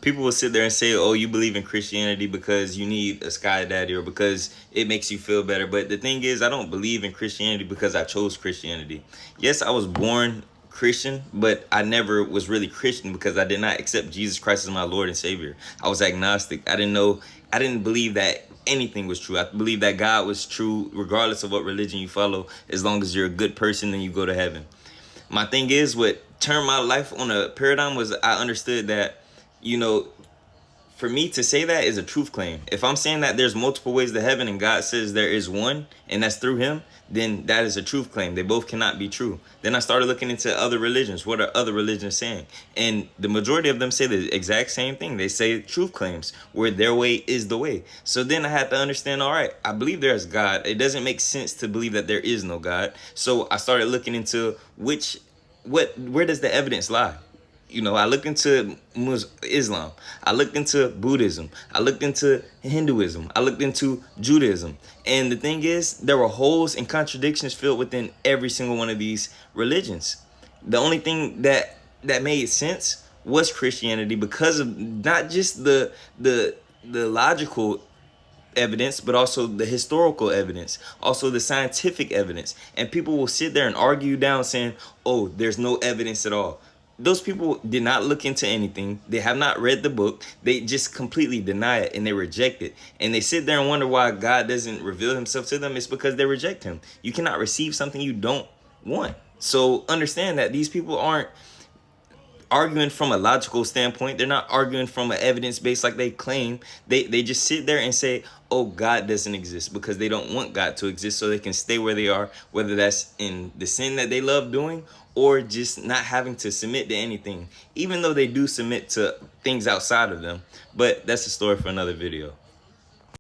People will sit there and say, oh, you believe in Christianity because you need a sky daddy or because it makes you feel better. But the thing is, I don't believe in Christianity because I chose Christianity. Yes, I was born Christian, but I never was really Christian because I did not accept Jesus Christ as my Lord and Savior. I was agnostic. I didn't believe that anything was true. I believe that God was true regardless of what religion you follow. As long as you're a good person, then you go to heaven. My thing is, what turned my life on a paradigm was I understood that, you know, for me to say that is a truth claim. If I'm saying that there's multiple ways to heaven and God says there is one and that's through him, then that is a truth claim. They both cannot be true. Then I started looking into other religions. What are other religions saying? And the majority of them say the exact same thing. They say truth claims where their way is the way. So then I had to understand, all right, I believe there is God. It doesn't make sense to believe that there is no God. So I started looking into where does the evidence lie? You know, I looked into Islam. I looked into Buddhism. I looked into Hinduism. I looked into Judaism. And the thing is, there were holes and contradictions filled within every single one of these religions. The only thing that made sense was Christianity because of not just the logical evidence, but also the historical evidence, also the scientific evidence. And people will sit there and argue down saying, oh, there's no evidence at all. Those people did not look into anything. They have not read the book. They just completely deny it and they reject it. And they sit there and wonder why God doesn't reveal himself to them. It's because they reject him. You cannot receive something you don't want. So understand that these people aren't arguing from a logical standpoint. They're not arguing from an evidence base like they claim. They just sit there and say, oh, God doesn't exist, because they don't want God to exist so they can stay where they are, whether that's in the sin that they love doing or just not having to submit to anything, even though they do submit to things outside of them. But that's a story for another video.